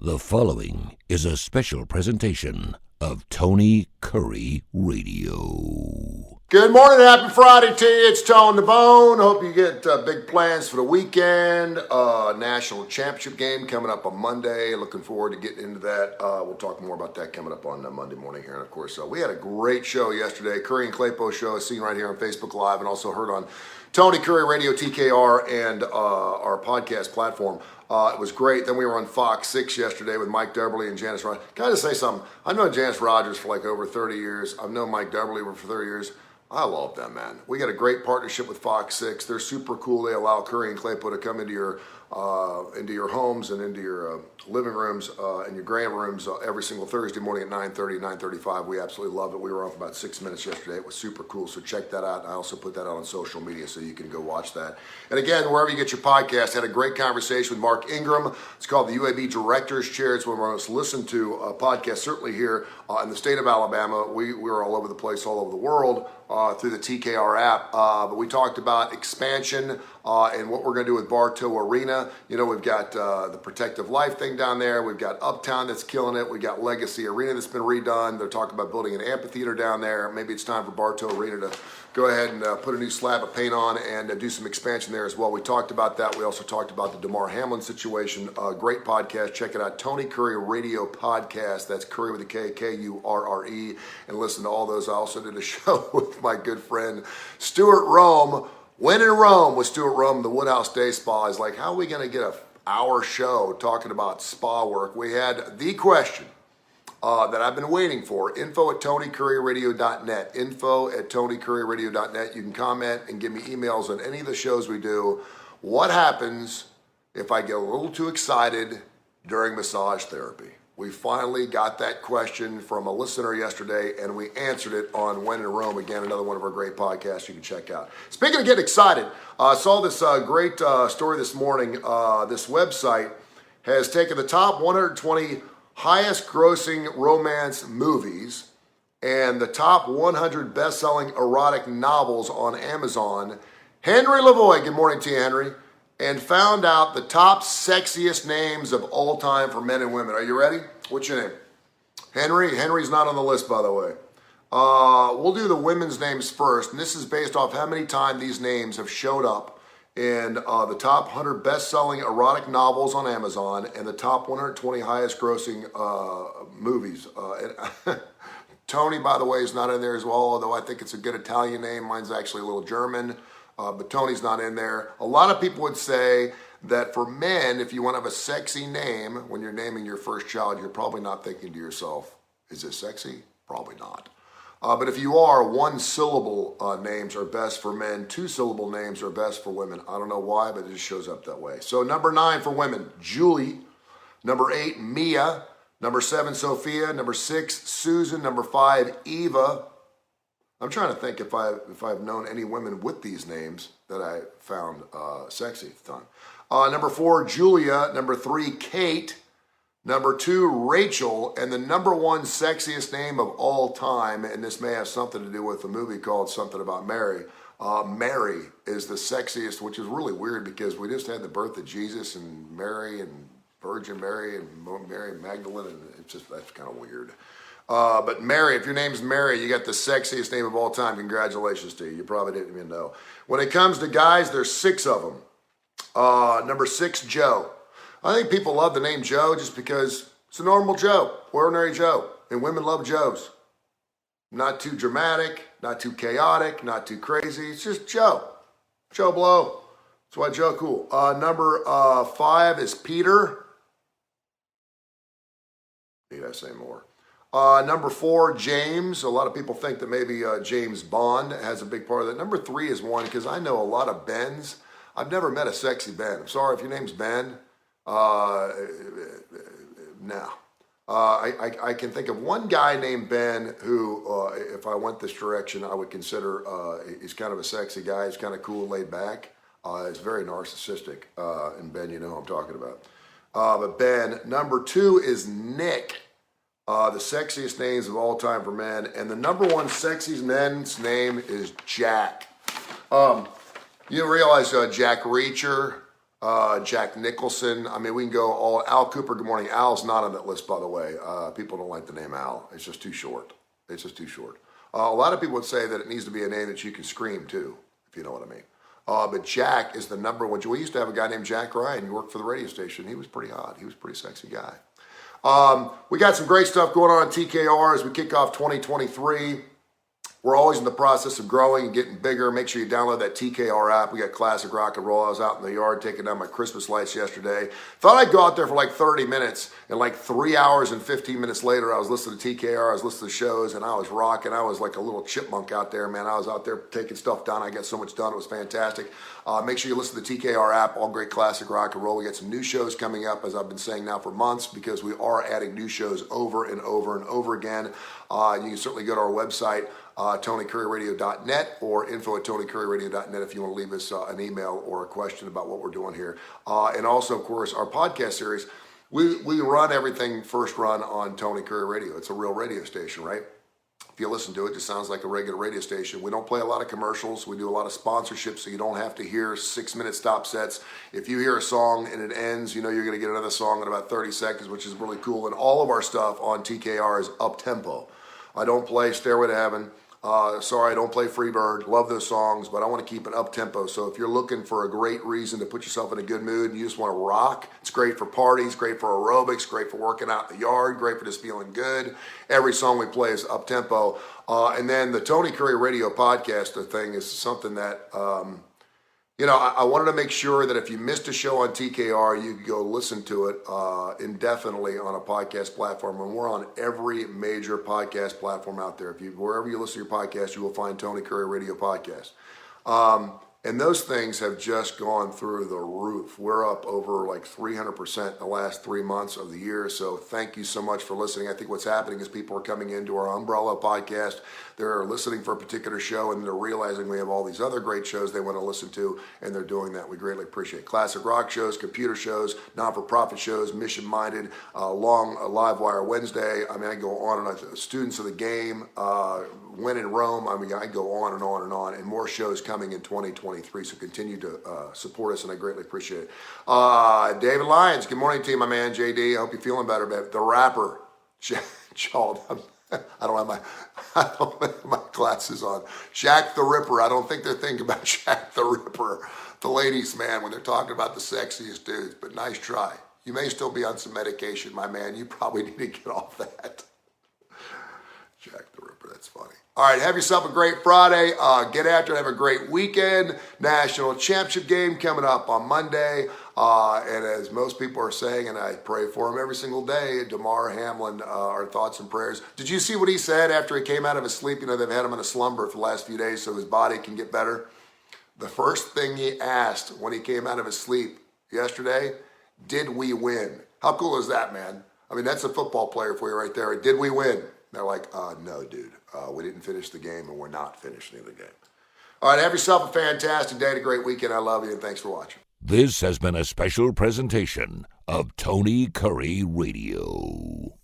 The following is a special presentation of Tony Kurre Radio. Good morning and happy Friday to you. It's Tone the Bone. Hope you get big plans for the weekend. National championship game coming up on Monday. Looking forward to getting into that. We'll talk more about that coming up on Monday morning here. And of course, we had a great show yesterday. Kurre and Claypo show is seen right here on Facebook Live and also heard on Tony Kurre Radio, TKR, and our podcast platform. It was great. Then we were on Fox 6 yesterday with Mike Dubberly and Janice Rogers. Can I just say something? I've known Janice Rogers for like over 30 years. I've known Mike Dubberly for 30 years. I love them, man. We got a great partnership with Fox 6. They're super cool. They allow Kurre and Claypo to come into your homes and into your living rooms and your grand rooms every single Thursday morning at 9:30, 9:35. We absolutely love it. We were on for about 6 minutes yesterday. It was super cool. So check that out. I also put that out on social media so you can go watch that. And again, wherever you get your podcast, had a great conversation with Mark Ingram. It's called the UAB Director's Chair. It's one of our most listened to podcasts, certainly here in the state of Alabama. We're all over the place, all over the world. Through the TKR app, but we talked about expansion and what we're going to do with Bartow Arena. You know, we've got the Protective Life thing down there. We've got Uptown that's killing it. We got Legacy Arena that's been redone. They're talking about building an amphitheater down there. Maybe it's time for Bartow Arena to go ahead and put a new slab of paint on and do some expansion there as well. We talked about that. We also talked about the DeMar Hamlin situation. Great podcast. Check it out. Tony Kurre Radio Podcast. That's Kurre with a K, K-U-R-R-E. And listen to all those. I also did a show with my good friend Stuart Rome. When in Rome with Stuart Rome, the Woodhouse Day Spa is like, how are we going to get an hour show talking about spa work? We had the question that I've been waiting for. info@tonykurreradio.net. info@tonykurreradio.net. You can comment and give me emails on any of the shows we do. What happens if I get a little too excited during massage therapy? We finally got that question from a listener yesterday, and we answered it on When in Rome. Again, another one of our great podcasts you can check out. Speaking of getting excited, I saw this great story this morning. This website has taken the top 120 highest grossing romance movies and the top 100 best-selling erotic novels on Amazon. Henry Lavoie, good morning to you, Henry, and found out the top sexiest names of all time for men and women. Are you ready? What's your name? Henry? Henry's not on the list, by the way. We'll do the women's names first, and this is based off how many times these names have showed up in the top 100 best-selling erotic novels on Amazon and the top 120 highest grossing movies. Tony, by the way, is not in there as well, although I think it's a good Italian name. Mine's actually a little German, but Tony's not in there. A lot of people would say that for men, if you want to have a sexy name when you're naming your first child, you're probably not thinking to yourself, is this sexy? Probably not. But if you are, one-syllable names are best for men. Two-syllable names are best for women. I don't know why, but it just shows up that way. So number 9 for women, Julie. Number 8, Mia. Number 7, Sophia. Number 6, Susan. Number 5, Eva. I'm trying to think if I've known any women with these names that I found sexy at the time. Number 4, Julia. Number 3, Kate. Number 2, Rachel, and the number 1 sexiest name of all time, and this may have something to do with a movie called Something About Mary. Mary is the sexiest, which is really weird because we just had the birth of Jesus and Mary and Virgin Mary and Mary Magdalene, and it's just, that's kind of weird. But Mary, if your name's Mary, you got the sexiest name of all time. Congratulations to you. You probably didn't even know. When it comes to guys, there's 6 of them. Number 6, Joe. I think people love the name Joe just because it's a normal Joe, ordinary Joe, and women love Joes. Not too dramatic, not too chaotic, not too crazy. It's just Joe. Joe Blow. That's why Joe cool. Number 5 is Peter. Need I say more? Number 4, James. A lot of people think that maybe James Bond has a big part of that. Number 3 is one because I know a lot of Bens. I've never met a sexy Ben. I'm sorry if your name's Ben. No. I can think of one guy named Ben who, if I went this direction, I would consider he's kind of a sexy guy. He's kind of cool, laid back. He's very narcissistic. And Ben, you know who I'm talking about. But Ben, number 2 is Nick. The sexiest names of all time for men. And the number 1 sexiest men's name is Jack. You realize Jack Reacher, Jack Nicholson. I mean, we can go all. Al Cooper, good morning. Al's not on that list, by the way. People don't like the name Al. It's just too short. It's just too short. A lot of people would say that it needs to be a name that you can scream too, if you know what I mean. But Jack is the number one. We used to have a guy named Jack Ryan. He worked for the radio station. He was pretty hot. He was a pretty sexy guy. We got some great stuff going on TKR as we kick off 2023. We're always in the process of growing and getting bigger. Make sure you download that TKR app. We got classic rock and roll. I was out in the yard taking down my Christmas lights yesterday. Thought I'd go out there for like 30 minutes, and like 3 hours and 15 minutes later, I was listening to TKR. I was listening to shows, and I was rocking. I was like a little chipmunk out there, man. I was out there taking stuff done. I got so much done. It was fantastic. Make sure you listen to the TKR app, all great classic rock and roll. We got some new shows coming up, as I've been saying now for months, because we are adding new shows over and over and over again. You can certainly go to our website, TonyCurryRadio.net or info@TonyCurryRadio.net if you want to leave us an email or a question about what we're doing here. And also, of course, our podcast series. We run everything first run on Tony Curry Radio. It's a real radio station, right? If you listen to it, it just sounds like a regular radio station. We don't play a lot of commercials. We do a lot of sponsorships, so you don't have to hear 6-minute stop sets. If you hear a song and it ends, you know you're going to get another song in about 30 seconds, which is really cool. And all of our stuff on TKR is up-tempo. I don't play Stairway to Heaven. Sorry, I don't play Freebird. Love those songs, but I want to keep it up-tempo. So if you're looking for a great reason to put yourself in a good mood and you just want to rock, it's great for parties, great for aerobics, great for working out in the yard, great for just feeling good. Every song we play is up-tempo. And then the Tony Curry Radio podcast thing is something that, I wanted to make sure that if you missed a show on TKR, you could go listen to it indefinitely on a podcast platform. And we're on every major podcast platform out there. Wherever you listen to your podcast, you will find Tony Curry Radio Podcast. And those things have just gone through the roof. We're up over like 300% the last 3 months of the year. So thank you so much for listening. I think what's happening is people are coming into our umbrella podcast. They're listening for a particular show, and they're realizing we have all these other great shows they want to listen to, and they're doing that. We greatly appreciate classic rock shows, computer shows, non-for-profit shows, mission-minded, long live wire Wednesday. I mean, I go on and on. Students of the Game, When in Rome. I mean, I go on and on and on, and more shows coming in 2023. So continue to support us, and I greatly appreciate it. David Lyons, good morning to you, my man. JD, I hope you're feeling better, babe. The rapper, Chald. I don't have my glasses on. Shaq the Ripper. I don't think they're thinking about Shaq the Ripper. The ladies, man, when they're talking about the sexiest dudes. But nice try. You may still be on some medication, my man. You probably need to get off that. Shaq the Ripper. That's funny. All right, have yourself a great Friday. Get after it. Have a great weekend. National Championship game coming up on Monday. And as most people are saying, and I pray for him every single day, Damar Hamlin, our thoughts and prayers. Did you see what he said after he came out of his sleep? You know, they've had him in a slumber for the last few days so his body can get better. The first thing he asked when he came out of his sleep yesterday, did we win? How cool is that, man? I mean, that's a football player for you right there. Did we win? They're like, no, dude. We didn't finish the game, and we're not finishing the game. All right, have yourself a fantastic day and a great weekend. I love you, and thanks for watching. This has been a special presentation of Tony Curry Radio.